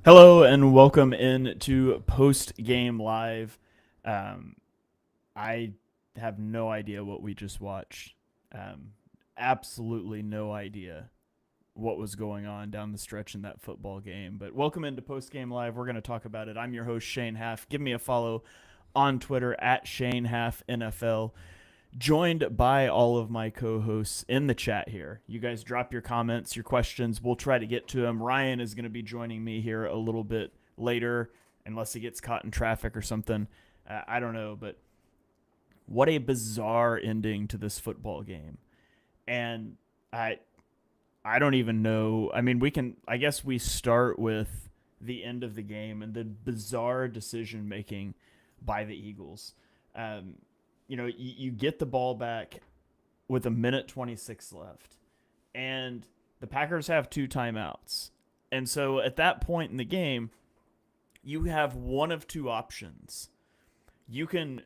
Hello and welcome in to Postgame Live. Um, I have no idea what we just watched. Um, Absolutely no idea what was going on down the stretch in that football game. But welcome into Postgame Live. We're going to talk about it. I'm your host, Shane Haff. Give me a follow on Twitter at Shane Haff NFL, joined by all of my co-hosts in the chat here. You guys drop your comments, your questions. We'll try to get to them. Ryan is going to be joining me here a little bit later, unless he gets caught in traffic or something. I don't know, but what a bizarre ending to this football game. And I don't even know. I mean, we can. I guess we start with the end of the game and the bizarre decision making by the Eagles. Um, you get the ball back with a minute 26 left, and the Packers have two timeouts. And so at that point in the game, you have one of two options. You can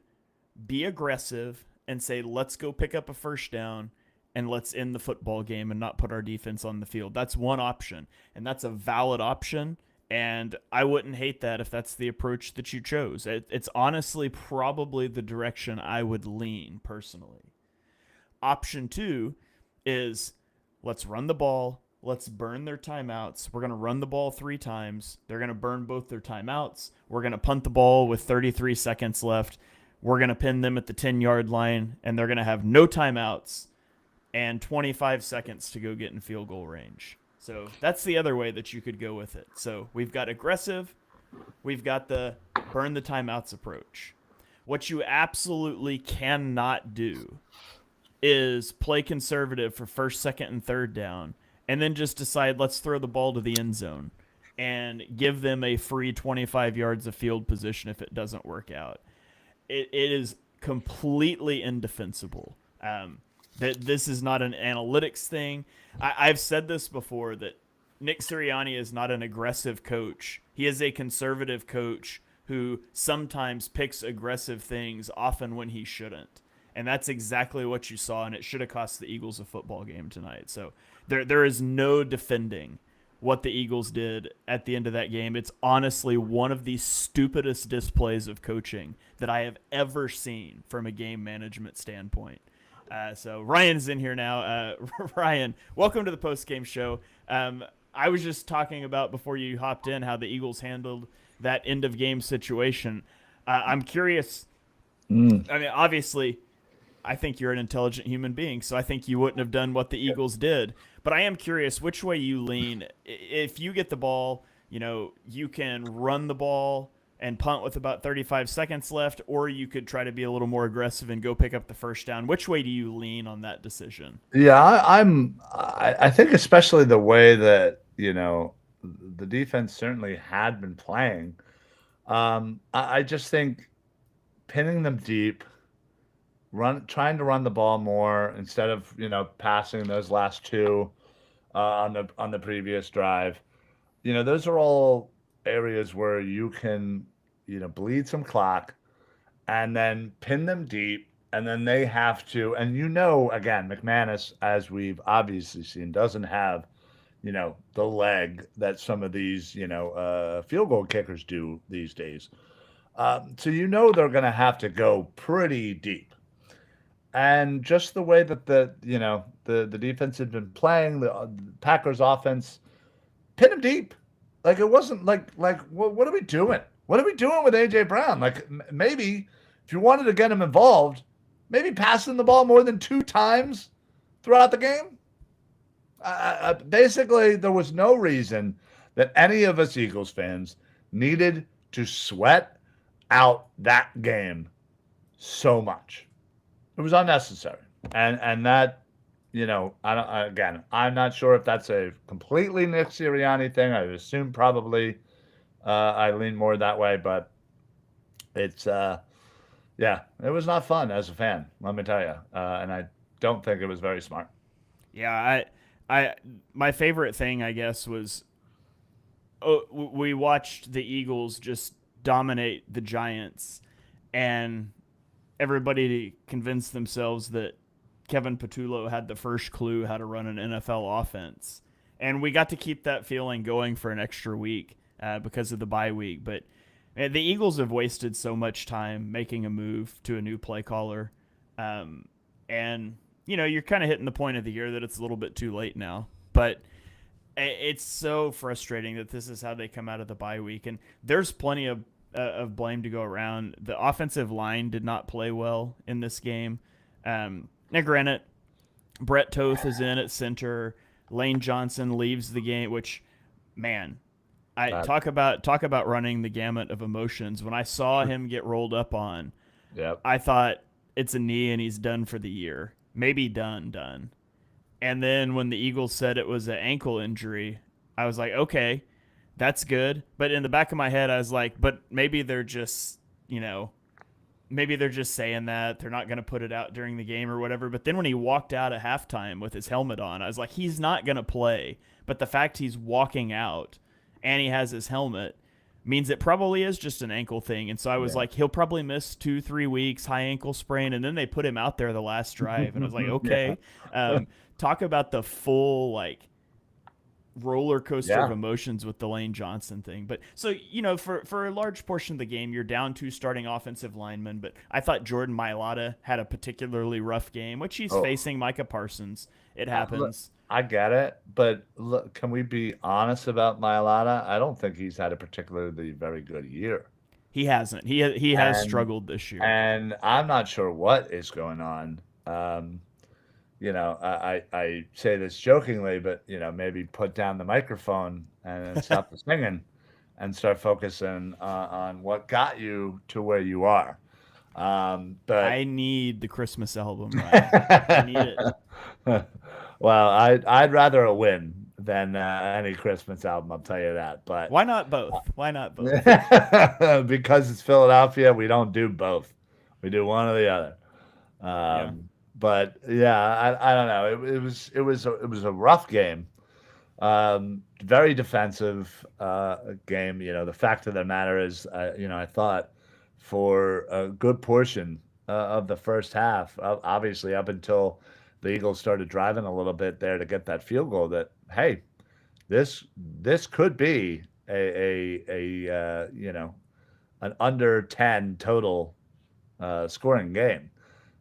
be aggressive and say, let's go pick up a first down and let's end the football game and not put our defense on the field. That's one option, and that's a valid option. And I wouldn't hate that if that's the approach that you chose. It's honestly probably the direction I would lean personally. Option two is let's run the ball. Let's burn their timeouts. We're going to run the ball three times. They're going to burn both their timeouts. We're going to punt the ball with 33 seconds left. We're going to pin them at the 10-yard line, and they're going to have no timeouts and 25 seconds to go get in field goal range. So that's the other way that you could go with it. So we've got aggressive. We've got the burn the timeouts approach. What you absolutely cannot do is play conservative for first, second, and third down, and then just decide let's throw the ball to the end zone and give them a free 25 yards of field position if it doesn't work out. It is completely indefensible. That this is not an analytics thing. I've said this before that Nick Sirianni is not an aggressive coach. He is a conservative coach who sometimes picks aggressive things, often when he shouldn't. And that's exactly what you saw, and it should have cost the Eagles a football game tonight. So there is no defending what the Eagles did at the end of that game. It's honestly one of the stupidest displays of coaching that I have ever seen from a game management standpoint. So Ryan's in here now. Ryan, welcome to the post-game show. I was just talking about before you hopped in how the Eagles handled that end-of-game situation. I'm curious. Mm. I mean, obviously, I think you're an intelligent human being, so I think you wouldn't have done what the Eagles did. But I am curious which way you lean. If you get the ball, you can run the ball and punt with about 35 seconds left, or you could try to be a little more aggressive and go pick up the first down. Which way do you lean on that decision? Yeah, I think especially the way that, the defense certainly had been playing. I just think pinning them deep, trying to run the ball more instead of, passing those last two on the previous drive. Those are all areas where you can, bleed some clock and then pin them deep. And then they have to, and again, McManus, as we've obviously seen, doesn't have, the leg that some of these, field goal kickers do these days. So they're going to have to go pretty deep. And just the way that the defense had been playing, the Packers offense, pin them deep. Like it wasn't like what are we doing? What are we doing with AJ Brown? Like maybe if you wanted to get him involved, maybe passing the ball more than two times throughout the game. Basically, there was no reason that any of us Eagles fans needed to sweat out that game so much. It was unnecessary, and that I don't. Again, I'm not sure if that's a completely Nick Sirianni thing. I would assume probably I lean more that way, but it's yeah, it was not fun as a fan. Let me tell you, and I don't think it was very smart. Yeah, I, my favorite thing, I guess, was we watched the Eagles just dominate the Giants, and everybody convinced themselves that Kevin Patullo had the first clue how to run an NFL offense. And we got to keep that feeling going for an extra week. because of the bye week. But the Eagles have wasted so much time making a move to a new play caller, and you're kind of hitting the point of the year that it's a little bit too late now. But it's so frustrating that this is how they come out of the bye week, and there's plenty of blame to go around. The offensive line did not play well in this game. Now, granted, Brett Toth is in at center. Lane Johnson leaves the game, which, man, I That, talk about running the gamut of emotions. When I saw him get rolled up on, yep. I thought it's a knee and he's done for the year. Maybe done. And then when the Eagles said it was an ankle injury, I was like, okay, that's good. But in the back of my head, I was like, but maybe they're just, maybe they're just saying that they're not going to put it out during the game or whatever. But then when he walked out at halftime with his helmet on, I was like, he's not going to play. But the fact he's walking out and he has his helmet means it probably is just an ankle thing. And so I was Yeah. like, he'll probably miss 2-3 weeks, high ankle sprain. And then they put him out there the last drive. And I was like, Yeah. okay. Talk about the full, like, roller coaster of Yeah. emotions with the Lane Johnson thing. But so, for a large portion of the game, you're down two starting offensive linemen. But I thought Jordan Mailata had a particularly rough game, which he's Oh, facing Micah Parsons. It look, happens. I get it, but look, can we be honest about Mailata? I don't think he's had a particularly very good year, He hasn't. He has and struggled this year. and I'm not sure what is going on. I say this jokingly, but maybe put down the microphone and stop the singing, and start focusing on what got you to where you are. But I need the Christmas album, Ryan. I need it. well, I'd rather a win than any Christmas album. I'll tell you that. But Why not both? Why not both? because it's Philadelphia, we don't do both. We do one or the other. Yeah. But yeah, I don't know. It was a rough game. Very defensive game. The fact of the matter is, I thought for a good portion of the first half, obviously up until the Eagles started driving a little bit there to get that field goal, that hey, this could be a an under 10 total scoring game,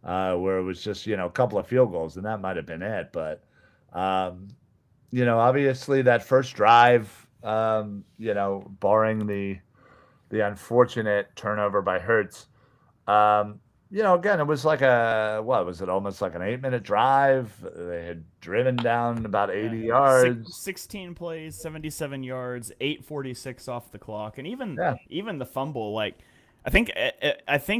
where it was just a couple of field goals, and that might have been it. But um, obviously that first drive, barring the unfortunate turnover by Hertz, again, it was like what was it? Almost like an 8-minute drive. They had driven down about Yeah. 80 yards. 16 plays, 77 yards, 8:46 off the clock, and even Yeah, even the fumble. Like, I think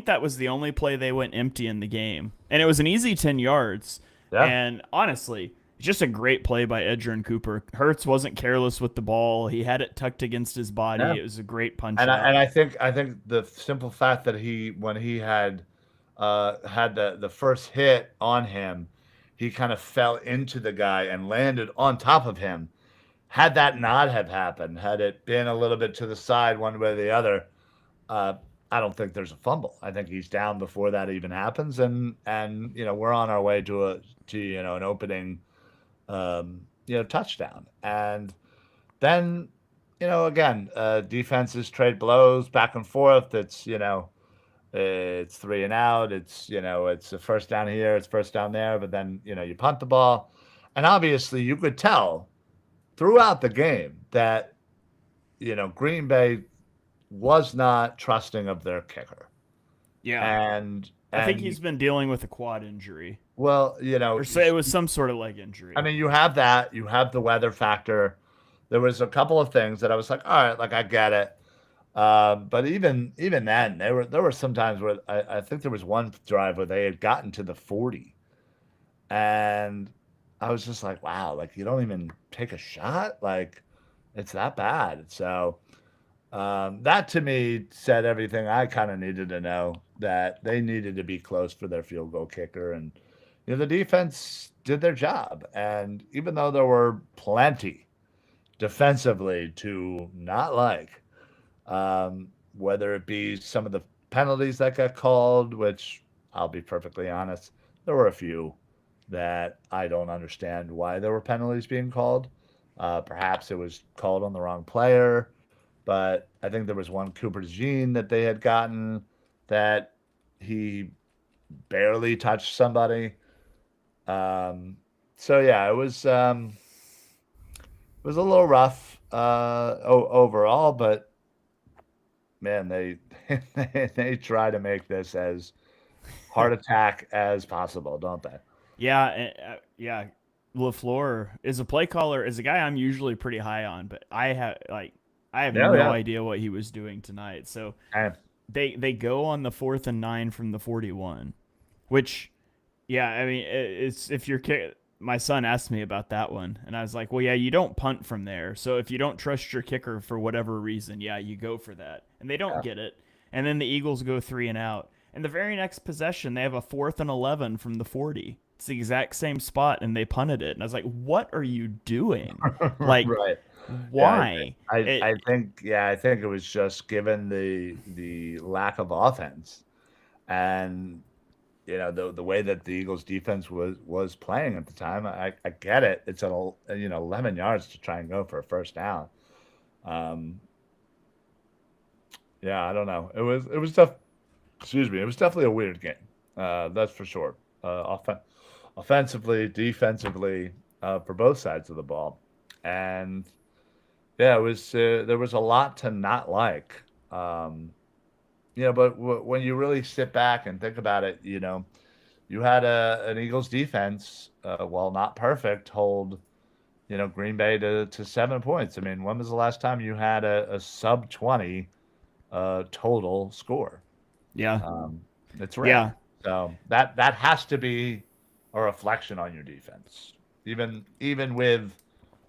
that was the only play they went empty in the game, and it was an easy 10 yards. yeah. And honestly, just a great play by Edgerrin Cooper. Hertz wasn't careless with the ball. He had it tucked against his body. Yeah. It was a great punch And I, out. and I think the simple fact that when he had the first hit on him, he kind of fell into the guy and landed on top of him. Had that not have happened, had it been a little bit to the side one way or the other, uh, I don't think there's a fumble. I think he's down before that even happens, and we're on our way to an opening touchdown, and then again, defenses trade blows back and forth. It's three and out. It's a first down here, it's first down there, but then you punt the ball, and obviously you could tell throughout the game that Green Bay was not trusting of their kicker, Yeah, and I think and he's been dealing with a quad injury, well, or say it was some sort of leg injury. I mean, you have that, you have the weather factor. There was a couple of things that I was like, all right, like I get it. But even then, there were some times where I think there was one drive where they had gotten to the 40, and I was just like, wow, like you don't even take a shot, like it's that bad. So that to me said everything I kind of needed to know, that they needed to be close for their field goal kicker, and the defense did their job. And even though there were plenty defensively to not like, whether it be some of the penalties that got called, which I'll be perfectly honest, there were a few that I don't understand why there were penalties being called. Perhaps it was called on the wrong player. but I think there was one Cooper Jean that they had gotten that he barely touched somebody. Um, so yeah, it was a little rough overall, but man, they try to make this as heart attack as possible, don't they? Yeah. LaFleur is a play caller, is a guy I'm usually pretty high on, but I have Yeah, no yeah. idea what he was doing tonight. So And they go on the 4th and 9 from the 41, which yeah, I mean it's if you're my son asked me about that one, and I was like, well, yeah, you don't punt from there. So if you don't trust your kicker for whatever reason, yeah, you go for that, and they don't yeah. get it, and then the Eagles go 3 and out, and the very next possession they have a 4th and 11 from the 40. It's the exact same spot, and they punted it, and I was like, what are you doing? Like, Right. Yeah, why? I think yeah, I think it was just given the lack of offense and the way that the Eagles defense was playing at the time. I get it. It's 11 yards to try and go for a first down. Um, yeah, I don't know. It was tough. Excuse me. It was definitely a weird game. That's for sure. Offensively, defensively, for both sides of the ball, and yeah, it was there was a lot to not like. Um, but when you really sit back and think about it, you had an Eagles defense, while not perfect, hold Green Bay to 7 points. I mean, when was the last time you had a sub 20 total score? Yeah, Um, it's rare. yeah, So that has to be a reflection on your defense, even with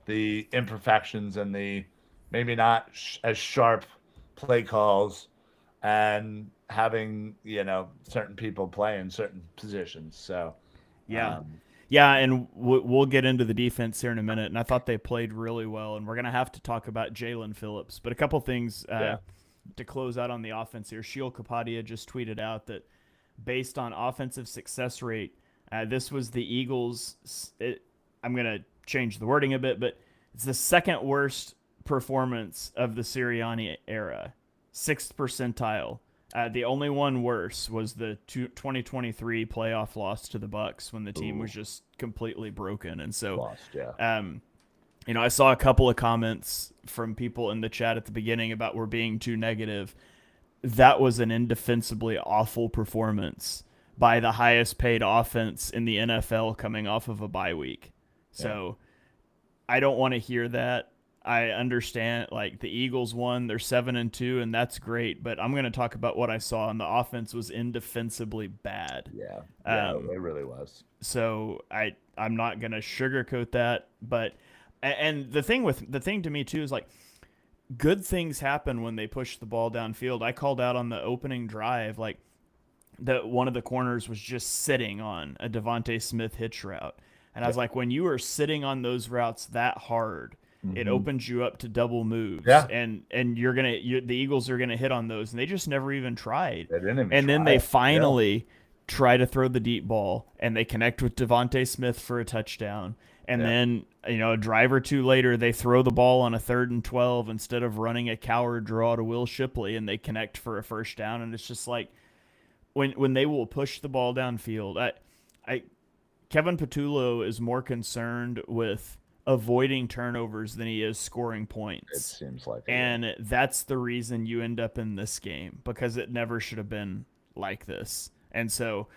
the imperfections and the maybe not as sharp play calls and having certain people play in certain positions. So yeah. um, Yeah, and we'll get into the defense here in a minute. And I thought they played really well. And we're going to have to talk about Jalen Phillips. But a couple things yeah, to close out on the offense here. Sheil Kapadia just tweeted out that based on offensive success rate, this was the Eagles. I'm going to change the wording a bit, but it's the second worst performance of the Sirianni era, 6th percentile. The only one worse was the 2023 playoff loss to the Bucks when the team ooh, was just completely broken. And so, lost. Yeah, um, I saw a couple of comments from people in the chat at the beginning about we're being too negative. That was an indefensibly awful performance by the highest paid offense in the NFL coming off of a bye week. yeah, So I don't want to hear that. I understand like the Eagles won, they're 7-2, and that's great. But I'm going to talk about what I saw, and the offense was indefensibly bad. yeah, yeah. Um, It really was. so I'm not going to sugarcoat that. But and the thing to me too is like good things happen when they push the ball downfield. I called out on the opening drive like that one of the corners was just sitting on a Devontae Smith hitch route. And I Yeah, was like, when you are sitting on those routes that hard, it hmm opens you up to double moves, yeah. and the Eagles are gonna hit on those, and they just never even tried. They didn't even And then try they it. Yeah, finally try to throw the deep ball, and they connect with Devontae Smith for a touchdown. And yeah, then a drive or two later, they throw the ball on a 3rd and 12 instead of running a coward draw to Will Shipley, and they connect for a first down. And it's just like when they will push the ball downfield. I Kevin Patullo is more concerned with avoiding turnovers than he is scoring it points. seems like it. Yeah, And that's the reason you end up in this game because it never should have been like this. And so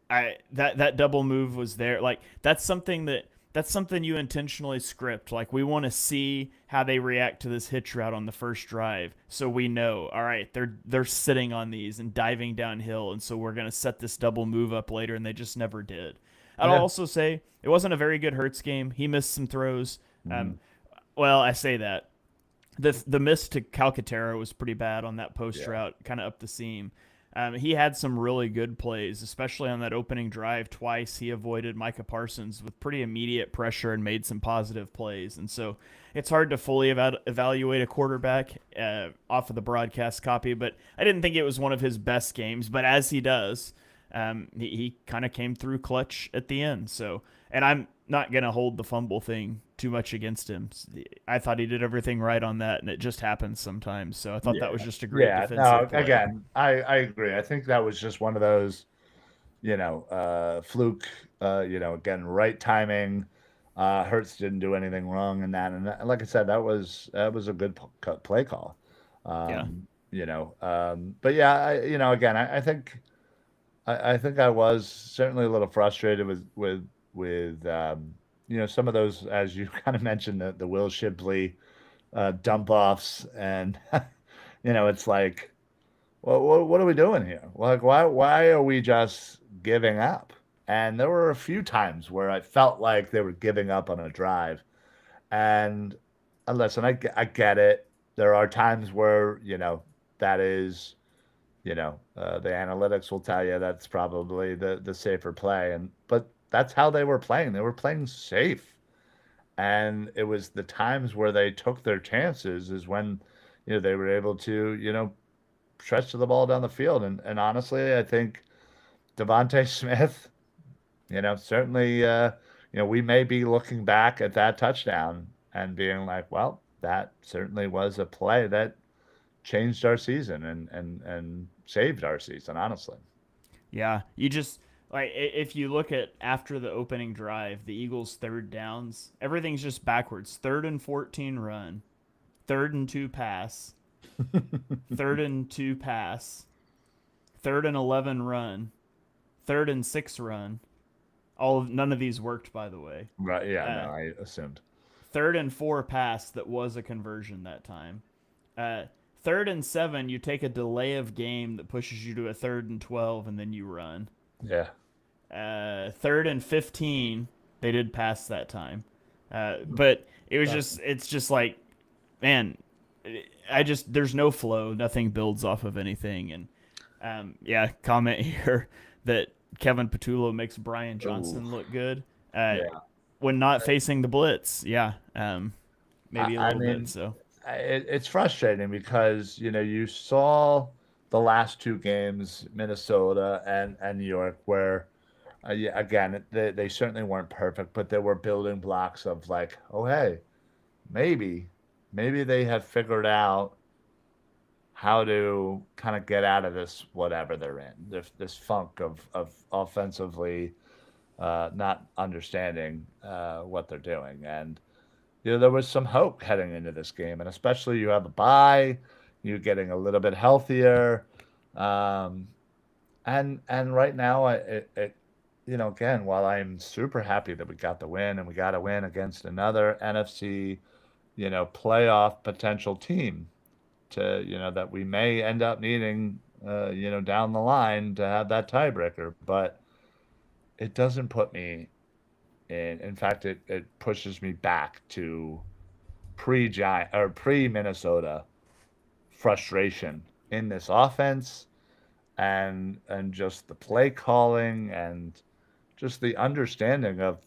that double move was there. Like that's something you intentionally script. Like we want to see how they react to this hitch route on the first drive, so we know. All right, they're sitting on these and diving downhill, and so we're gonna set this double move up later, and they just never did. I'll yeah. also say it wasn't a very good Hurts game. He missed some throws. Hmm. Well, I say that the miss to Calcaterra was pretty bad on that post Yeah, route, kind of up the seam. He had some really good plays, especially on that opening drive. Twice he avoided Micah Parsons with pretty immediate pressure and made some positive plays. And so it's hard to fully evaluate a quarterback off of the broadcast copy, but I didn't think it was one of his best games. But as he does, he kind of came through clutch at the end. So, and I'm not gonna hold the fumble thing too much against him. I thought he did everything right on that, and it just happens sometimes. So I thought that Yeah. was just a great Yeah. No, defensive play. again, I agree. I think that was just one of those, fluke, again, right timing. Hertz didn't do anything wrong in that. And like I said, that was a good play call. Yeah, But yeah, again, I think I was certainly a little frustrated with some of those, as you kind of mentioned, the Will Shipley dump offs, and it's like, well, what are we doing here? Like, why are we just giving up? And there were a few times where I felt like they were giving up on a drive. And listen, I get it. There are times where that is the analytics will tell you that's probably the safer play, but that's how they were playing. They were playing safe, and it was the times where they took their chances is when they were able to stretch the ball down the field. And honestly, I think Devontae Smith, certainly, we may be looking back at that touchdown and being like, well, that certainly was a play that changed our season and saved our season, honestly. yeah. You just like if you look at after the opening drive, the Eagles' third downs, everything's just backwards. 3rd and 14 run, 3rd and 2 pass, 3rd and 2 pass, 3rd and 11 run, 3rd and 6 run. None of these worked, by the way. Right. Yeah, no, Uh, I assumed. 3rd and 4 pass that was a conversion that time. Uh, 3rd and 7, you take a delay of game that pushes you to a 3rd and 12, and then you run. Yeah. 3rd and 15, they did pass that time, but it's just like, man, I just there's no flow, nothing builds off of anything, and yeah, comment here that Kevin Patullo makes Brian Ooh, Johnson look good uh, yeah. when not facing the blitz. Yeah, I, maybe a I little bit. mean, So it's frustrating because you saw the last two games, Minnesota and New York, where yeah, again they certainly weren't perfect, but there were building blocks of like, oh hey, maybe maybe they have figured out how to kind of get out of this whatever they're in, this funk of offensively not understanding what they're doing. And there was some hope heading into this game, and especially you have a bye, you're getting a little bit healthier, um, and right now, again, while I'm super happy that we got the win and we got a win against another NFC, playoff potential team to that we may end up needing, down the line to have that tiebreaker, but it doesn't put me in. In fact, it pushes me back to pre-Giant or pre-Minnesota frustration in this offense and just the play calling and just the understanding of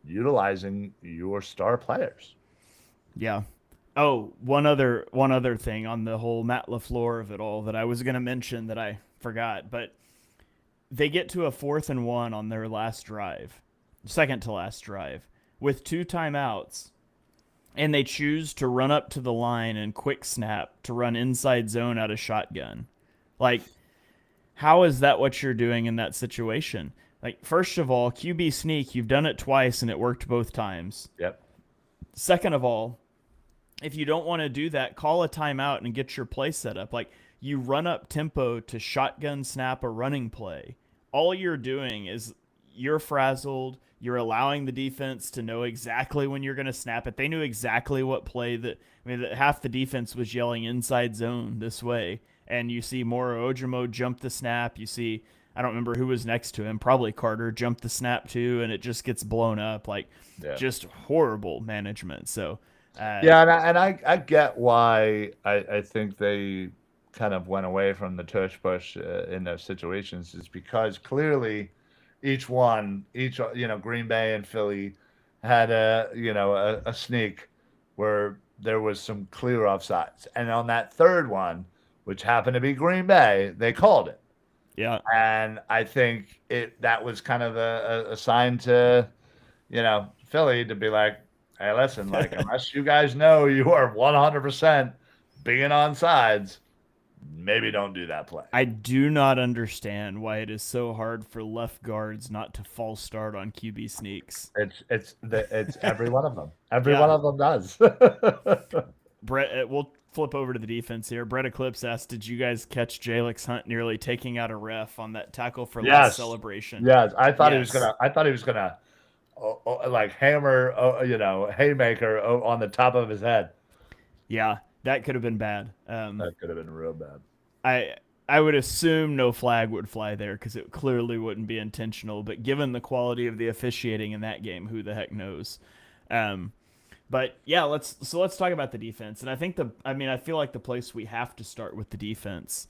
utilizing your star players. yeah. Oh, one other thing on the whole Matt LaFleur of it all that I was gonna mention that I forgot, but they get to a 4th and 1 on their last drive, second to last drive, with 2 timeouts, and they choose to run up to the line and quick snap to run inside zone out of shotgun. Like, how is that what you're doing in that situation? Like, first of all, QB sneak, you've done it twice and it worked both times. Yep. Second of all, if you don't want to do that, call a timeout and get your play set up. Like, you run up tempo to shotgun snap a running play. All you're doing is you're frazzled. You're allowing the defense to know exactly when you're going to snap it. They knew exactly what play that. I mean, half the defense was yelling inside zone this way, and you see Moro Ojimo jump the snap. You see, I don't remember who was next to him, probably Carter jump the snap too, and it just gets blown up. Like, Yeah. just horrible management. So, Yeah, and I get why I think they kind of went away from the tush push in those situations is because clearly each Green Bay and Philly had a sneak where there was some clear offsides, and on that third one, which happened to be Green Bay, they called it. Yeah. And I think that was kind of a sign to, Philly to be like, hey, listen, like, unless you guys know you are 100% being on sides, maybe don't do that play. I do not understand why it is so hard for left guards not to false start on QB sneaks. It's every one of them. Every one Yeah. of them does. Brett, we'll flip over to the defense here. Brett Eclipse asked, "Did you guys catch Jalex Hunt nearly taking out a ref on that tackle for loss Yes, celebration?" yes. Yes. I thought he was gonna like hammer, haymaker on the top of his head. Yeah, that could have been bad. That could have been real bad. I I would assume no flag would fly there because it clearly wouldn't be intentional. But given the quality of the officiating in that game, who the heck knows? Um, but yeah, let's talk about the defense. And I feel like the place we have to start with the defense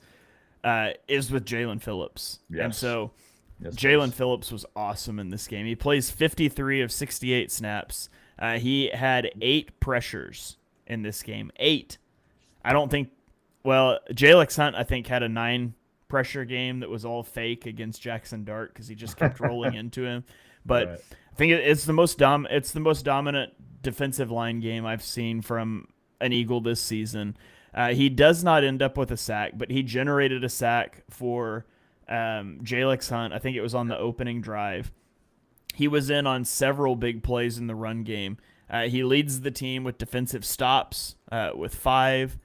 is with Jalen Phillips. And Yes, so yes, Jalen please. Phillips was awesome in this game. He plays 53 of 68 snaps. He had 8 pressures in this game. 8. I don't think. Well, Jalex Hunt, I think, had a 9 pressure game that was all fake against Jackson Dart because he just kept rolling into him. But Right. I think it's It's the most dominant defensive line game I've seen from an Eagle this season. He does not end up with a sack, but he generated a sack for Jalex Hunt. I think it was on the opening drive. He was in on several big plays in the run game. He leads the team with defensive stops with 5.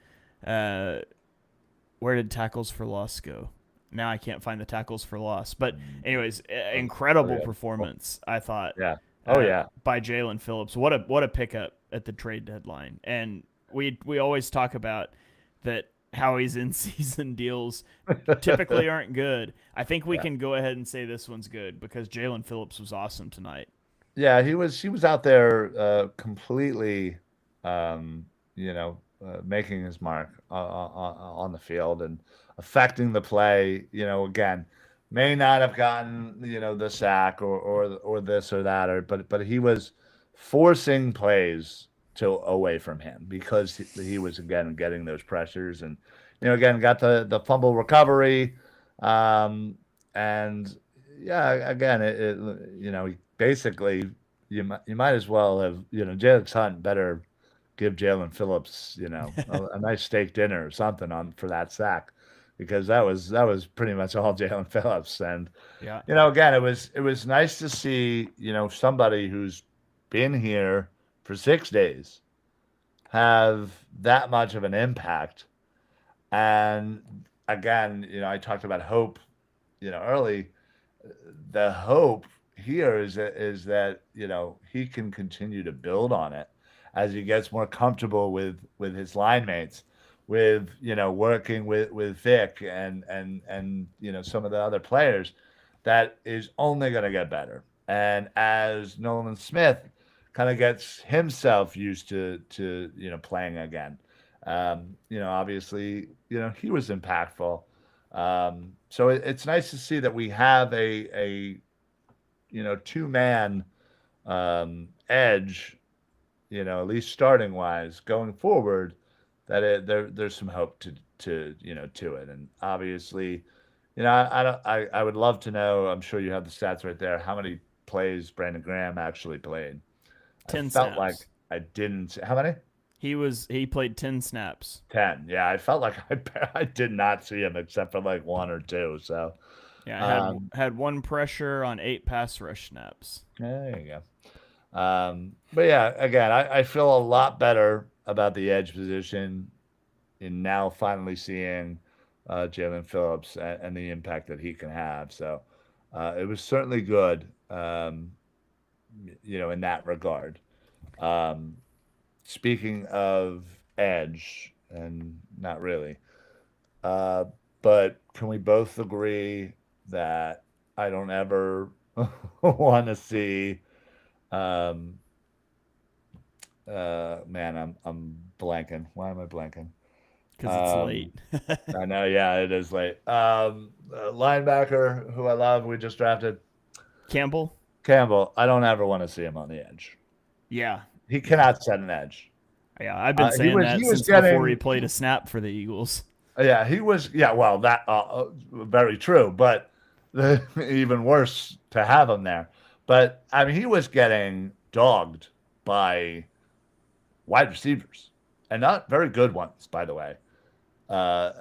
Uh, where did tackles for loss go? Now I can't find the tackles for loss. But anyways, Oh incredible yeah. Oh, performance I thought yeah. Oh yeah. by Jalen Phillips. What a pickup at the trade deadline. And we always talk about that how he's in season deals typically aren't good. I think we Yeah. can go ahead and say this one's good because Jalen Phillips was awesome tonight. Yeah, he was out there completely, um, making his mark on the field and affecting the play. Again, may not have gotten the sack or this or that, but he was forcing plays to away from him because he was again getting those pressures and again got the fumble recovery, um, and yeah, again basically, you might as well have, Jalen Hunt better give Jalen Phillips, a nice steak dinner or something on for that sack, because that was pretty much all Jalen Phillips. And Yeah. again, it was nice to see, somebody who's been here for 6 days have that much of an impact. And again, I talked about hope, early. The hope here is that he can continue to build on it as he gets more comfortable with his line mates, with working with Vic and some of the other players. That is only going to get better. And as Nolan Smith kind of gets himself used to playing again, obviously he was impactful. So it's nice to see that we have a 2-man edge, at least starting wise going forward, that there's some hope to it. And obviously, I would love to know. I'm sure you have the stats right there. How many plays Brandon Graham actually played? I 10 felt like snaps. I didn't. How many? He played 10 snaps. 10. Yeah, I felt like I did not see him except for like one or two. So, Yeah, um, had 1 pressure on 8 pass rush snaps. there you go. But yeah, again, I feel a lot better about the edge position in now finally seeing Jalen Phillips and the impact that he can have. So it was certainly good, in that regard. Um, Speaking of edge, and not really, uh, but can we both agree that I don't ever want to see um, man, I'm blanking. Why am I blanking? Because it's Um, late. I know, yeah, it is late. Linebacker who I love, we just drafted, Campbell? Campbell. I don't ever want to see him on the edge. Yeah. He Yeah. cannot set an edge. Yeah. I've been He saying was that he was since before he getting played a snap for the Eagles. Yeah, he was. Yeah, well, that very true, but even worse to have him there. But I mean, he was getting dogged by wide receivers, and not very good ones, by the way. Uh,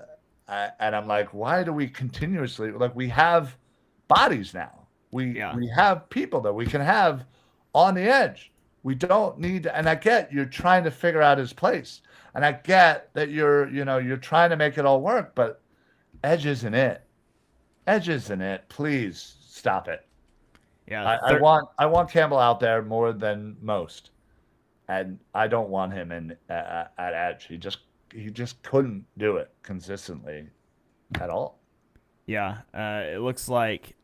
and I'm like, why do we continuously like we have bodies now? Yeah. We have people that we can have on the edge. We don't need, and I get you're trying to figure out his place, and I get that you're trying to make it all work, but edge isn't it. Edge isn't it. Please stop it. Yeah. I want Campbell out there more than most, and I don't want him in at edge. He just couldn't do it consistently at all. Yeah. It looks like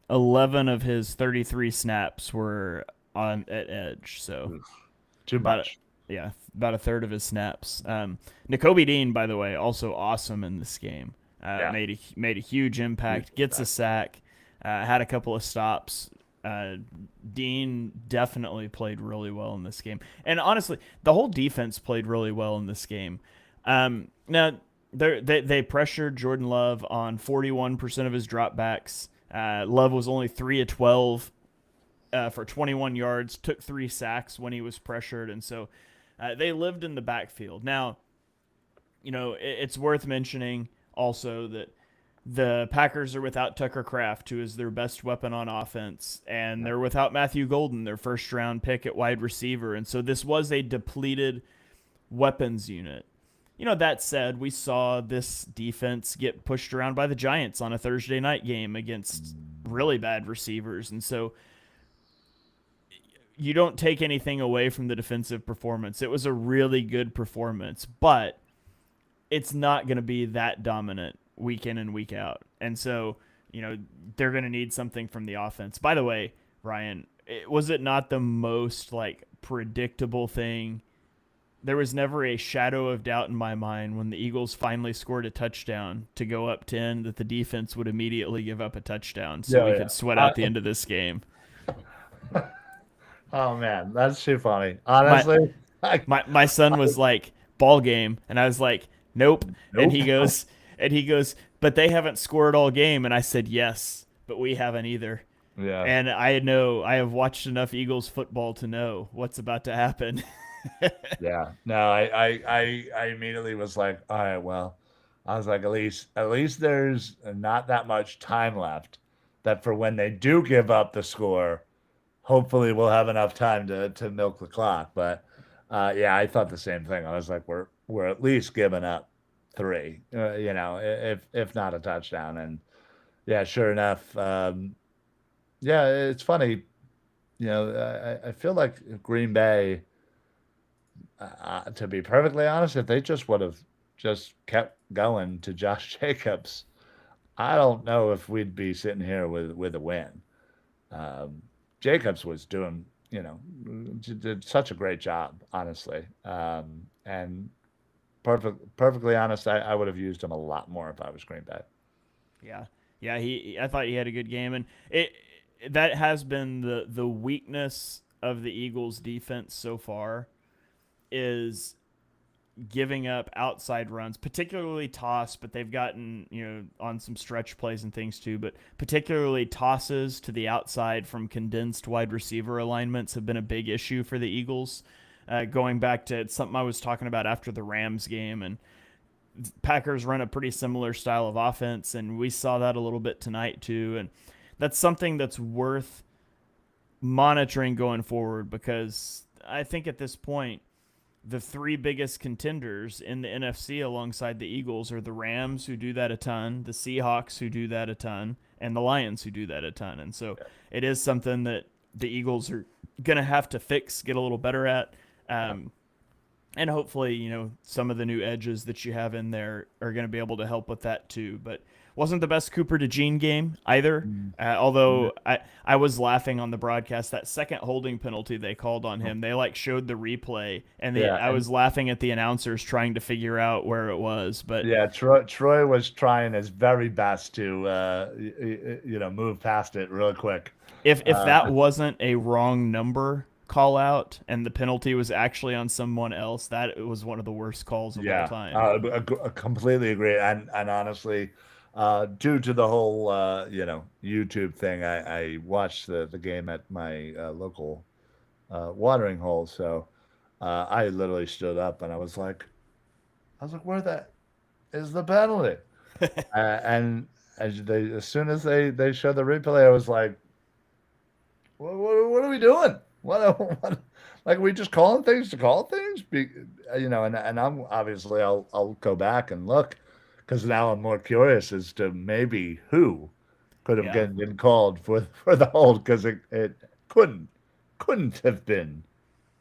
11 of his 33 snaps were on at edge. So Oof, too about much. yeah, about a third of his snaps. N'Kobe Dean, by the way, also awesome in this game. Yeah. Made a huge impact. Gets a sack. Had a couple of stops. Dean definitely played really well in this game, and honestly, the whole defense played really well in this game. Now they pressured Jordan Love on 41% of his dropbacks. Love was only 3 of 12 for 21 yards, took 3 sacks when he was pressured, and so they lived in the backfield. Now, it's worth mentioning also that the Packers are without Tucker Kraft, who is their best weapon on offense, and they're without Matthew Golden, their first round pick at wide receiver. And so this was a depleted weapons unit. That said, we saw this defense get pushed around by the Giants on a Thursday night game against really bad receivers. And so you don't take anything away from the defensive performance. It was a really good performance, but it's not going to be that dominant week in and week out. And so, they're going to need something from the offense. By the way, Ryan, was it not the most like predictable thing? There was never a shadow of doubt in my mind when the Eagles finally scored a touchdown to go up 10 that the defense would immediately give up a touchdown so we Yeah, could sweat yeah. out the end of this game. Oh man, that's too funny. My Honestly, my son was like, ball game, and I was like, nope. And nope. he goes, but they haven't scored all game, and I said yes, but we haven't either. Yeah, And I have watched enough Eagles football to know what's about to happen. yeah. No, I immediately was like, all right, well, I was like, at least there's not that much time left. That for when they do give up the score, hopefully we'll have enough time to milk the clock. But yeah, I thought the same thing. I was like, we're at least giving up three, if not a touchdown. And yeah, sure enough, yeah, it's funny. I feel like Green Bay, to be perfectly honest, if they just would have just kept going to Josh Jacobs, I don't know if we'd be sitting here with a win. Um, Jacobs was doing, did such a great job, honestly. And perfectly honest, I would have used him a lot more if I was Green Bay. Yeah, yeah. I thought he had a good game, and that has been the weakness of the Eagles' defense so far is giving up outside runs, particularly toss, but they've gotten, on some stretch plays and things too, but particularly tosses to the outside from condensed wide receiver alignments have been a big issue for the Eagles. Going back to something I was talking about after the Rams game, and Packers run a pretty similar style of offense, and we saw that a little bit tonight too. And that's something that's worth monitoring going forward because I think at this point, the three biggest contenders in the NFC alongside the Eagles are the Rams, who do that a ton, the Seahawks, who do that a ton, and the Lions, who do that a ton. And so it is something that the Eagles are going to have to fix, get a little better at. And hopefully, some of the new edges that you have in there are going to be able to help with that too. But wasn't the best Cooper DeJean game either. Although I was laughing on the broadcast, that second holding penalty they called on him, they showed the replay, and I was laughing at the announcers trying to figure out where it was. But yeah, Troy was trying his very best to move past it real quick. if that wasn't a wrong number call out and the penalty was actually on someone else, that was one of the worst calls of all Yeah, time. I completely agree. And honestly, due to the whole YouTube thing, I watched the game at my local watering hole. So I literally stood up and I was like, where the is the penalty? And as soon as they showed the replay, I was like, what are we doing? What like are we just calling things to call things? And I'm obviously I'll go back and look because now I'm more curious as to maybe who could have Yeah. been called for the hold because it couldn't have been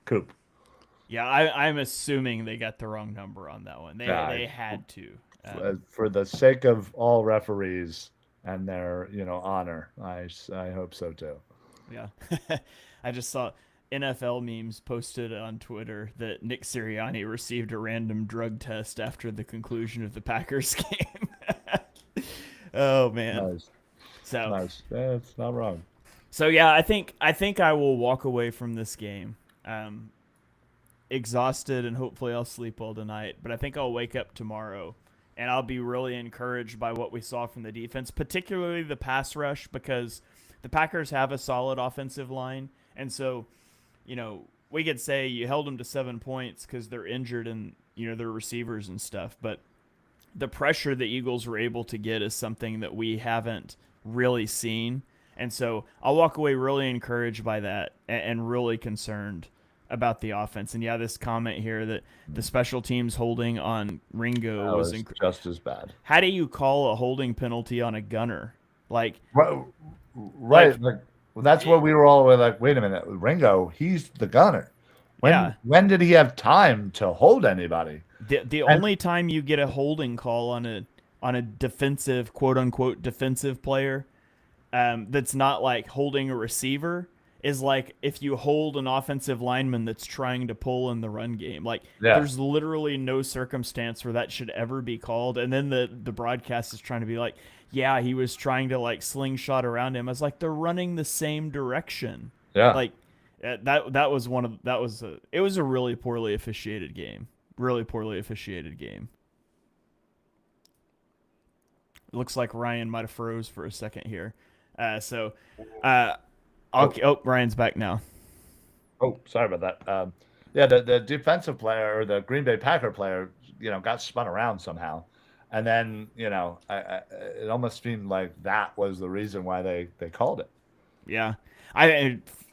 Coop. Yeah, I'm assuming they got the wrong number on that one. Uh, They had to. for the sake of all referees and their honor, I hope so too. Yeah. I just saw NFL memes posted on Twitter that Nick Sirianni received a random drug test after the conclusion of the Packers game. Oh man. Nice, So nice. Yeah, it's not wrong. yeah, I think I will walk away from this game exhausted and hopefully I'll sleep well tonight, but I think I'll wake up tomorrow and I'll be really encouraged by what we saw from the defense, particularly the pass rush, because the Packers have a solid offensive line. And so, we could say you held them to 7 points because they're injured and, their receivers and stuff. But the pressure the Eagles were able to get is something that we haven't really seen. And so I'll walk away really encouraged by that and really concerned about the offense. And yeah, this comment here that the special teams holding on Ringo That was was just as bad. how do you call a holding penalty on a gunner? Like, Right, like, right. Like well, that's what we were all like. Wait a minute, Ringo, he's the gunner. yeah. When did he have time to hold anybody? The And only time you get a holding call on a defensive, quote unquote defensive player, that's not like holding a receiver, is like if you hold an offensive lineman that's trying to pull in the run game. Like, yeah, there's literally no circumstance where that should ever be called. And then the broadcast is trying to be like, yeah, he was trying to like slingshot around him. I was like, they're running the same direction. yeah. Like, that was one of that was a it was a really poorly officiated game. Really poorly officiated game. It looks like Ryan might have froze for a second here. So, Oh, Ryan's back now. sorry about that. Yeah, the defensive player or the Green Bay Packer player, got spun around somehow, and then it almost seemed like that was the reason why they called it. Yeah,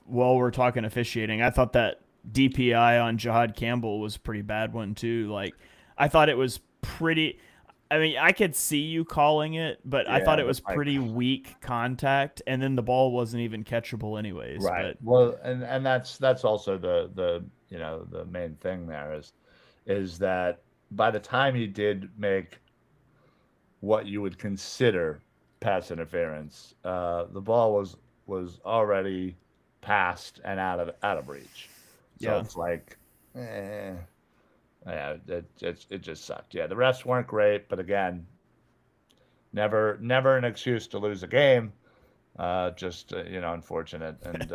while we're talking officiating, I thought that DPI on Jahad Campbell was a pretty bad one too. Like, I thought it was pretty. I mean, I could see you calling it, but I thought Yeah, it but was like pretty weak contact, and then the ball wasn't even catchable anyways. right. But Well, and that's also the main thing there is that by the time he did make what you would consider pass interference, the ball was already passed and out of reach. So yeah, it's like, yeah, it just sucked. Yeah, the refs weren't great, but again, never an excuse to lose a game. Just unfortunate, and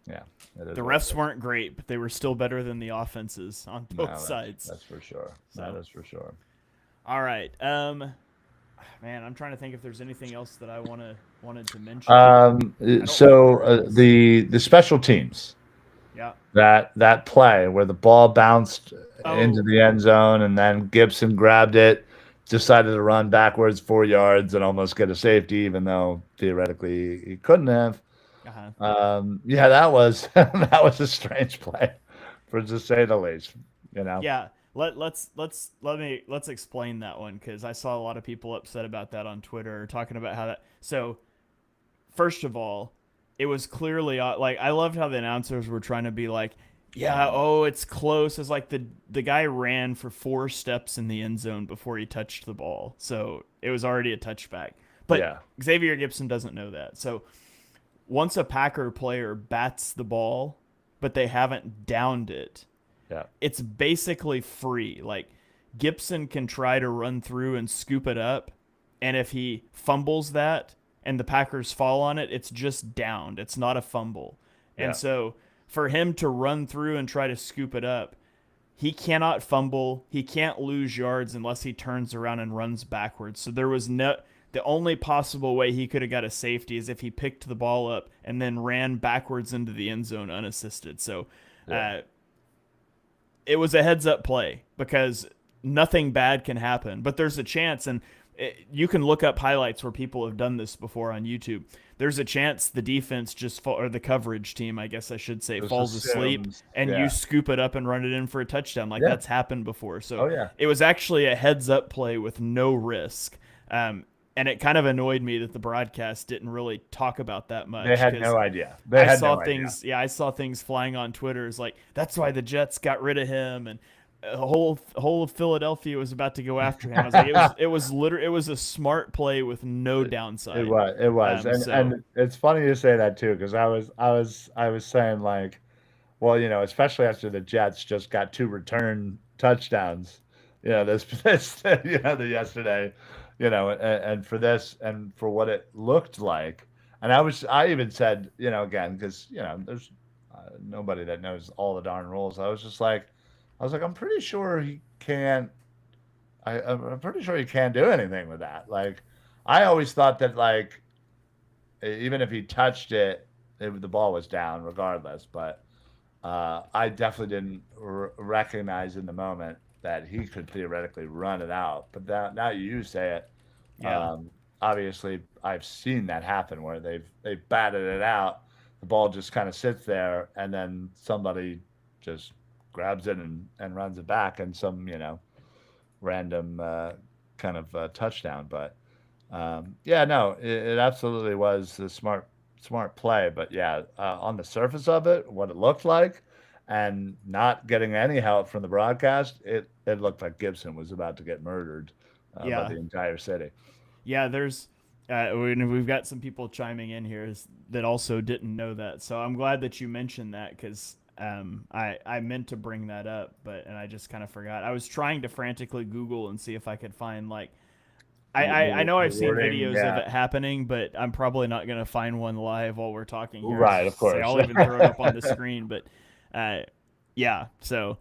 yeah, it is the what it refs is. weren't great, but they were still better than the offenses on both No, sides. that's for sure. That So, is for sure. all right, man, I'm trying to think if there's anything else that I wanted to mention. I don't think So there is. the special teams Yeah. that play where the ball bounced into Oh. the end zone and then Gibson grabbed it, decided to run backwards 4 yards and almost get a safety, even though theoretically he couldn't have. Uh huh. Yeah, that was that was a strange play, for to say the least. You know. Yeah. Let's explain that one because I saw a lot of people upset about that on Twitter, talking about how that. So first of all, it was clearly like I loved how the announcers were trying to be like, yeah, oh, it's close. It's like the guy ran for 4 steps in the end zone before he touched the ball, so it was already a touchback. But Yeah. Xavier Gibson doesn't know that. So once a Packer player bats the ball, but they haven't downed it, Yeah. it's basically free. Like, Gibson can try to run through and scoop it up, and if he fumbles that and the Packers fall on it, it's just downed. It's not a fumble. And Yeah. so for him to run through and try to scoop it up, he cannot fumble. He can't lose yards unless he turns around and runs backwards. So there was no the only possible way he could have got a safety is if he picked the ball up and then ran backwards into the end zone unassisted. So Yeah. it was a heads up play because nothing bad can happen, but there's a chance, and you can look up highlights where people have done this before on YouTube. There's a chance the defense or the coverage team, I guess I should say, Just falls asleep assumes. and you Yeah. scoop it up and run it in for a touchdown. Like Yeah. that's happened before. So Oh yeah. it was actually a heads up play with no risk. And it kind of annoyed me that the broadcast didn't really talk about that They much had because no idea. They I had saw no idea. things. Yeah, I saw things flying on Twitter. It's like that's why the Jets got rid of him, and whole of Philadelphia was about to go after him. I was like, it was a smart play with no downside. It was, So and it's funny you say that too, because I was saying like, well, especially after the Jets just got two return touchdowns, this the yesterday, and for this and for what it looked like, and I even said, again, because there's nobody that knows all the darn rules. I was like, I'm pretty sure he can't. I'm pretty sure he can't do anything with that. Like, I always thought that like even if he touched it, the ball was down regardless. But I definitely didn't recognize in the moment that he could theoretically run it out. But now you say it, yeah, um, obviously I've seen that happen where they've batted it out, the ball just kind of sits there, and then somebody just grabs it and runs it back, and some random kind of touchdown. But yeah, no, it absolutely was a smart play. But yeah, on the surface of it, what it looked like, and not getting any help from the broadcast, it looked like Gibson was about to get murdered by yeah, the entire city. yeah. We've got some people chiming in here that also didn't know that. So I'm glad that you mentioned that because I meant to bring that up, and I just kind of forgot. I was trying to frantically Google and see if I could find like I know The I've seen wording, videos of yeah, it happening, but I'm probably not going to find one live while we're talking here. right, of Say course. I'll even throw it up on the screen, but uh, yeah. So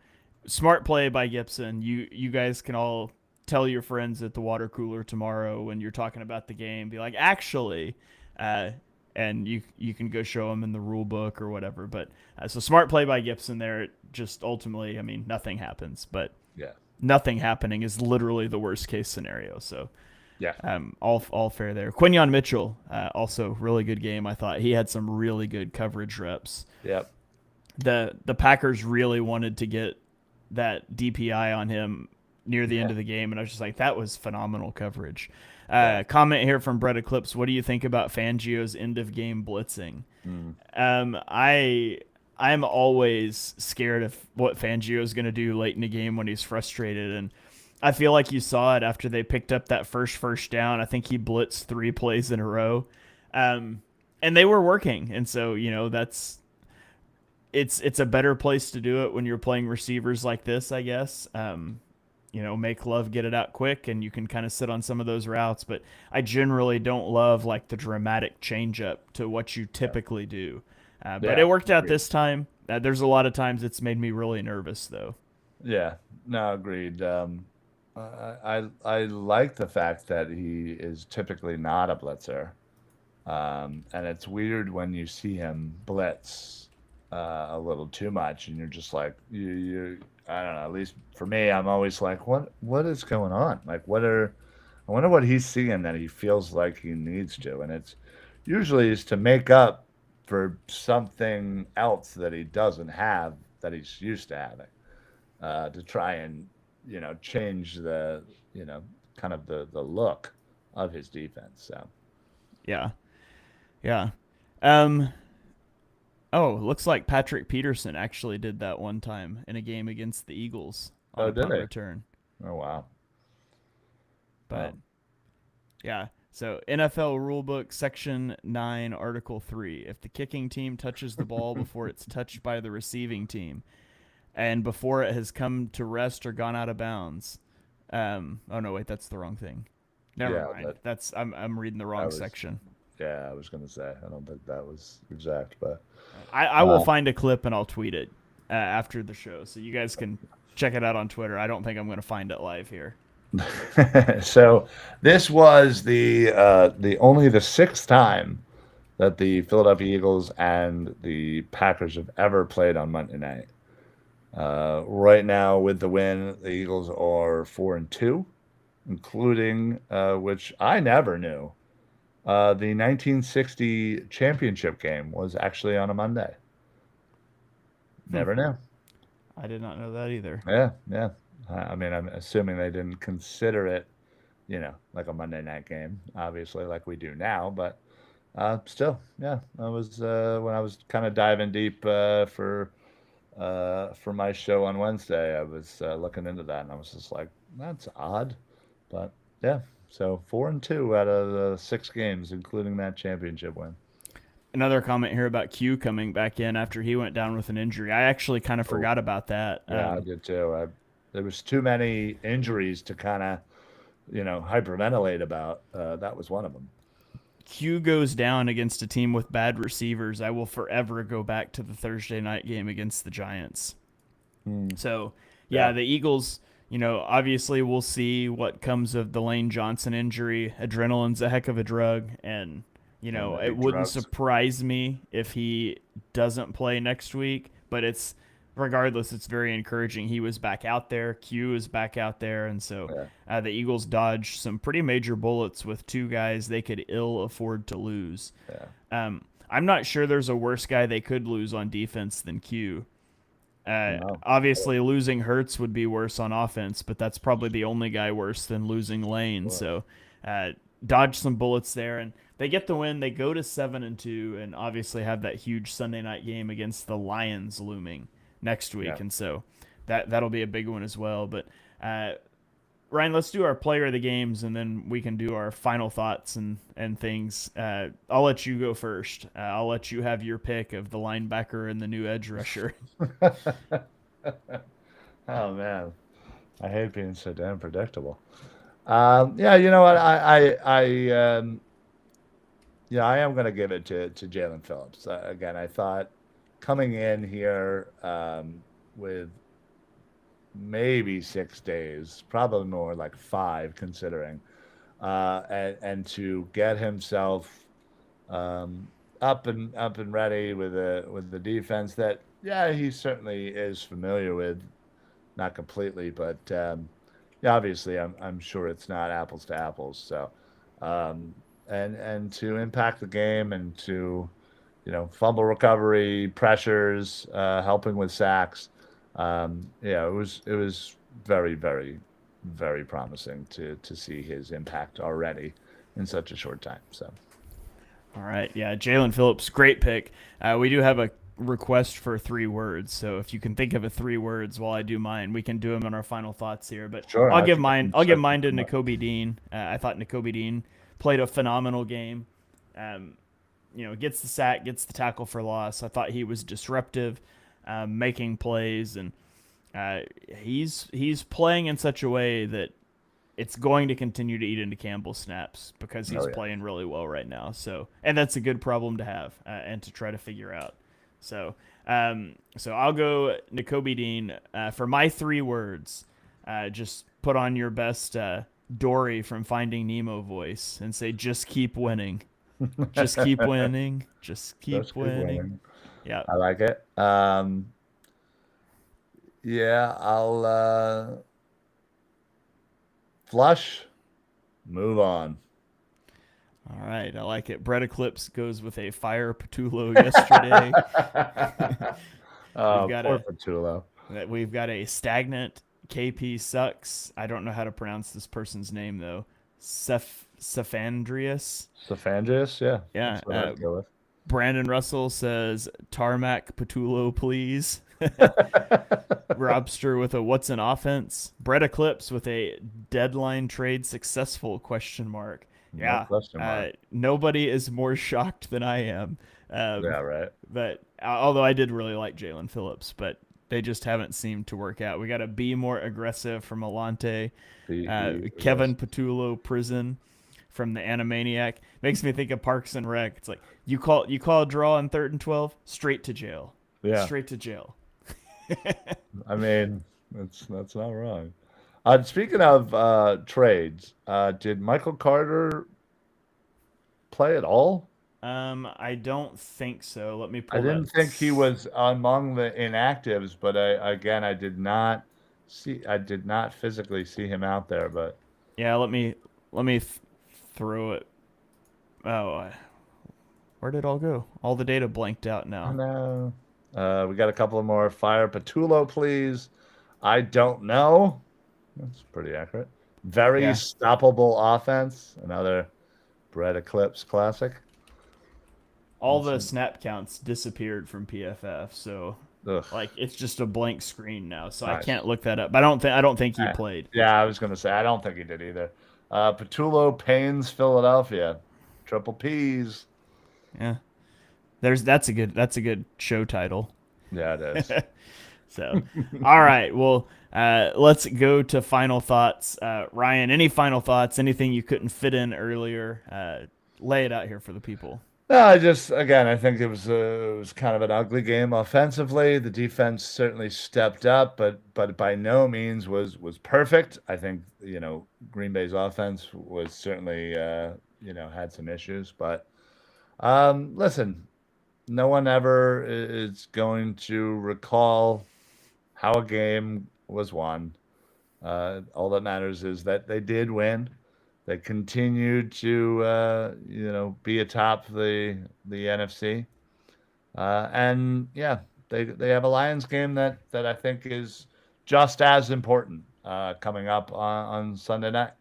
smart play by Gibson. You guys can all tell your friends at the water cooler tomorrow when you're talking about the game. Be like, actually, uh, and you can go show them in the rule book or whatever. But so smart play by Gibson there. Just ultimately, I mean, nothing happens, but Yeah, nothing happening is literally the worst case scenario. So yeah, all fair there. Quinyon Mitchell, also really good game. I thought he had some really good coverage reps. yep, The Packers really wanted to get that DPI on him near the yeah, end of the game, and I was just like, that was phenomenal coverage. yeah. Comment here from Brett Eclipse. What do you think about Fangio's end of game blitzing? Mm, I'm always scared of what Fangio is going to do late in the game when he's frustrated, and I feel like you saw it after they picked up that first down. I think he blitzed 3 plays in a row, and they were working, and so it's a better place to do it when you're playing receivers like this, I guess. Make Love get it out quick, and you can kind of sit on some of those routes. But I generally don't love like the dramatic change up to what you yeah, typically do. But yeah, it worked out agreed. this time. There's a lot of times it's made me really nervous, though. Yeah, no, agreed. I like the fact that he is typically not a blitzer. And it's weird when you see him blitz a little too much, and you're just like, I don't know. At least for me, I'm always like, what is going on? Like, I wonder what he's seeing that he feels like he needs to, and it's usually is to make up for something else that he doesn't have that he's used to having, to try and change the kind of the look of his defense. So Yeah, yeah. Um, Oh, looks like Patrick Peterson actually did that one time in a game against the Eagles on oh, a did punt they? return. Oh wow. But Oh, yeah, so NFL Rulebook Section 9, Article 3. If the kicking team touches the ball before it's touched by the receiving team and before it has come to rest or gone out of bounds. Oh, no, wait, that's the wrong thing. Never yeah, mind. I'm reading the wrong that was section. Yeah, I was gonna say I don't think that was exact, but I will uh, find a clip and I'll tweet it after the show, so you guys can check it out on Twitter. I don't think I'm going to find it live here. so this was the only the sixth time that the Philadelphia Eagles and the Packers have ever played on Monday night. Right now, with the win, the Eagles are 4-2, including which I never knew. The 1960 championship game was actually on a Monday. Hmm. Never knew. I did not know that either. Yeah, yeah. I mean, I'm assuming they didn't consider it, like a Monday night game, obviously, like we do now. But still, yeah, I was when I was kind of diving deep for my show on Wednesday, I was looking into that, and I was just like, that's odd. But yeah, so 4-2 out of the 6 games, including that championship win. Another comment here about Q coming back in after he went down with an injury. I actually kind of Oh, forgot about that. yeah, I did too. There was too many injuries to kind of, hyperventilate about. That was one of them. Q goes down against a team with bad receivers. I will forever go back to the Thursday night game against the Giants. Hmm. So, yeah, Yeah, the Eagles, obviously we'll see what comes of the Lane Johnson injury. Adrenaline's a heck of a drug, and, and I it hate wouldn't drugs. surprise me if he doesn't play next week, but regardless, it's very encouraging. He was back out there. Q is back out there. And so Yeah, the Eagles dodged some pretty major bullets with two guys they could ill afford to lose. yeah. I'm not sure there's a worse guy they could lose on defense than Q. No. Obviously, losing Hurts would be worse on offense, but that's probably the only guy worse than losing Lane. Sure. So, dodge some bullets there, and they get the win. They go to 7-2, and obviously have that huge Sunday night game against the Lions looming next Yeah. week, and so that'll be a big one as well. But Ryan, let's do our player of the games, and then we can do our final thoughts and things. I'll let you go first. I'll let you have your pick of the linebacker and the new edge rusher. Oh man, I hate being so damn predictable. Yeah, you know what? Yeah, I am going to give it to Jalen Phillips. Again, I thought coming in here with maybe 6 days, probably more like 5, considering, and to get himself um, up and ready with the defense that yeah he certainly is familiar with, not completely, but yeah, obviously I'm sure it's not apples to apples. So um, and to impact the game and to fumble recovery, pressures, helping with sacks. Yeah, it was very, very, very promising to see his impact already in such a short time. So All right, yeah, Jalen Phillips, great pick. We do have a request for 3 words, so if you can think of 3 words while I do mine, we can do them in our final thoughts here. But sure, I'll I give think I mine. can I'll give start to mine to come up. Nakobe Dean. I thought Nakobe Dean played a phenomenal game. Um, gets the sack, gets the tackle for loss. I thought he was disruptive, making plays, and he's playing in such a way that it's going to continue to eat into Campbell's snaps because he's Oh yeah. playing really well right now. So, and that's a good problem to have and to try to figure out. So I'll go Nakobe Dean for my 3 words. Just put on your best Dory from Finding Nemo voice and say, "Just keep winning, just keep winning, just Just keep keep winning." winning. Yeah. I like it. Yeah, I'll flush, move on. All right, I like it. Brett Eclipse goes with a fire Patulo yesterday. we've Oh, got poor a Patullo. we've got a stagnant KP sucks. I don't know how to pronounce this person's name though. Cephandrius. Stephandrius, yeah, Yeah. that's what I'd go Brandon Russell says tarmac Patulo, please. with. Robster with a what's an offense? Brett Eclipse with a deadline trade successful question mark. No Yeah, question mark. nobody is more shocked than I am. Yeah, right. But although I did really like Jalen Phillips, but they just haven't seemed to work out. We got to be more aggressive from Alante. Be Kevin aggressive. Patulo, prison. from the Animaniac. Makes me think of Parks and Rec. It's like you call a draw on 3rd and 12, straight to jail, Yeah. straight to jail. I mean, that's not wrong. Speaking of trades, did Michael Carter play at all? I don't think so. Let me I pull that. didn't think he was among the inactives, but I did not I did not physically see him out there, but Yeah, let me throw it. Oh, where did it all go? All the data blanked out oh now. no. We got a couple of more. Fire Patullo, please. I don't know. That's pretty accurate. Very Yeah, stoppable offense. Another Brett Eclipse classic. all That's the snap counts disappeared from PFF, so ugh, like it's just a blank screen now. So I nice. can't look that up. But I don't think he Uh, played. yeah, I was gonna say I don't think he did either. Patullo, Paynes, Philadelphia, triple P's. Yeah, that's a good show title. Yeah, it is. So, all right. Well, let's go to final thoughts. Ryan, any final thoughts? Anything you couldn't fit in earlier? Lay it out here for the people. No, I just again, I think it was kind of an ugly game offensively. The defense certainly stepped up, but by no means was perfect. I think Green Bay's offense was certainly had some issues, but listen, no one ever is going to recall how a game was won. All that matters is that they did win. They continued to, be atop the NFC, and yeah, they have a Lions game that I think is just as important coming up on Sunday night.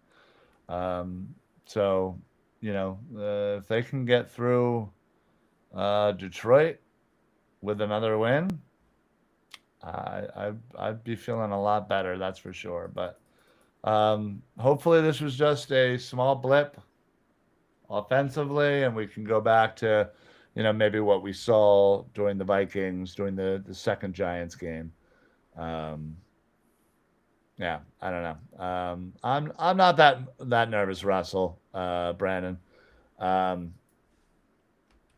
Um, so, if they can get through Detroit with another win, I'd be feeling a lot better. That's for sure. But hopefully, this was just a small blip offensively, and we can go back to, maybe what we saw during the Vikings, during the second Giants game. Um, yeah, I don't know. I'm not that nervous, Russell, Brandon. Um,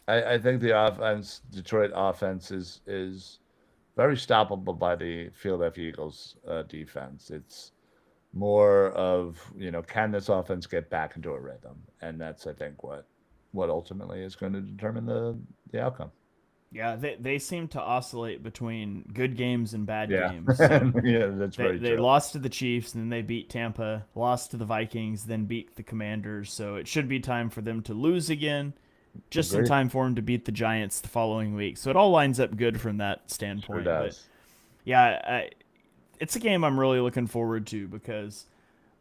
I think the offense, Detroit offense, is very stoppable by the Philadelphia Eagles defense. It's more of can this offense get back into a rhythm, and that's I think what ultimately is going to determine the outcome. Yeah, they seem to oscillate between good games and bad Yeah, games. So yeah, that's they very they true. lost to the Chiefs, and then they beat Tampa, lost to the Vikings, then beat the Commanders. So it should be time for them to lose again, just in Agreed. time for them to beat the Giants the following week. So it all lines up good from that Sure standpoint. But does. yeah, it's a game I'm really looking forward to because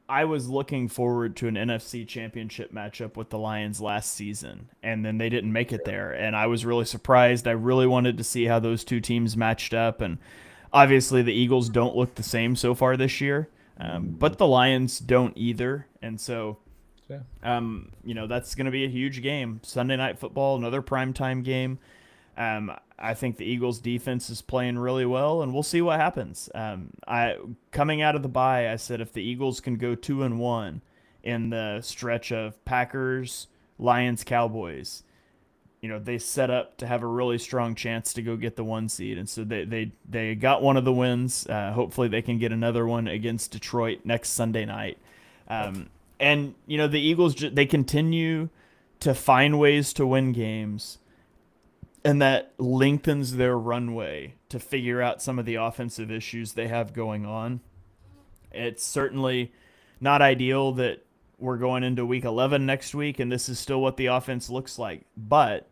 I was looking forward to an NFC championship matchup with the Lions last season, and then they didn't make it there. And I was really surprised. I really wanted to see how those two teams matched up. And obviously, the Eagles don't look the same so far this year, Mhm. but the Lions don't either. And so, Yeah, that's going to be a huge game. Sunday Night Football, another primetime game. I think the Eagles' defense is playing really well, and we'll see what happens. I coming out of the bye, I said if the Eagles can go 2-1 in the stretch of Packers, Lions, Cowboys, they set up to have a really strong chance to go get the 1 seed, and so they got one of the wins. Hopefully, they can get another one against Detroit next Sunday night. And the Eagles they continue to find ways to win games, and that lengthens their runway to figure out some of the offensive issues they have going on. It's certainly not ideal that we're going into week 11 next week and this is still what the offense looks like, but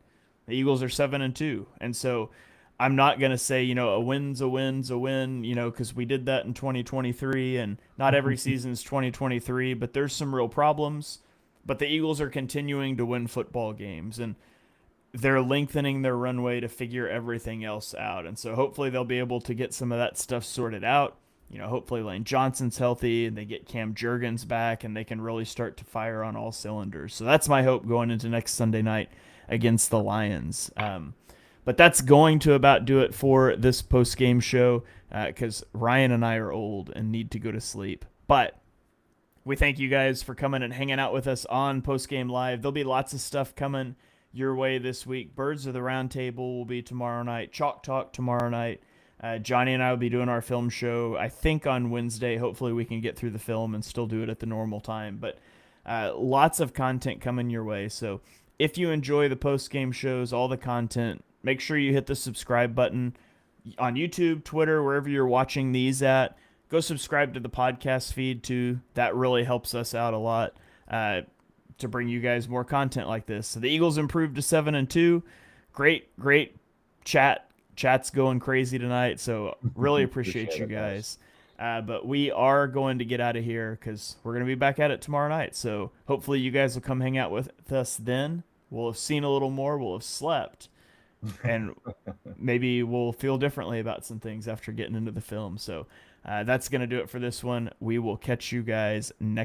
the Eagles are 7-2. And so I'm not going to say, a win's a win, because we did that in 2023 and not every season's 2023, but there's some real problems. But the Eagles are continuing to win football games, and they're lengthening their runway to figure everything else out. And so hopefully they'll be able to get some of that stuff sorted out. Hopefully Lane Johnson's healthy and they get Cam Jurgens back and they can really start to fire on all cylinders. So that's my hope going into next Sunday night against the Lions. But that's going to about do it for this post game show because Ryan and I are old and need to go to sleep. But we thank you guys for coming and hanging out with us on Postgame Live. There'll be lots of stuff coming your way this week. Birds of the Round Table will be tomorrow night. Chalk Talk tomorrow night. Johnny and I will be doing our film show, I think, on Wednesday. Hopefully, we can get through the film and still do it at the normal time. But lots of content coming your way. So if you enjoy the post game shows, all the content, make sure you hit the subscribe button on YouTube, Twitter, wherever you're watching these at. Go subscribe to the podcast feed too. That really helps us out a lot to bring you guys more content like this. So the Eagles improved to 7-2. Great chat. Chat's going crazy tonight. So really appreciate you guys. But we are going to get out of here because we're going to be back at it tomorrow night. So hopefully you guys will come hang out with us then. We'll have seen a little more. We'll have slept. And maybe we'll feel differently about some things after getting into the film. So that's going to do it for this one. We will catch you guys next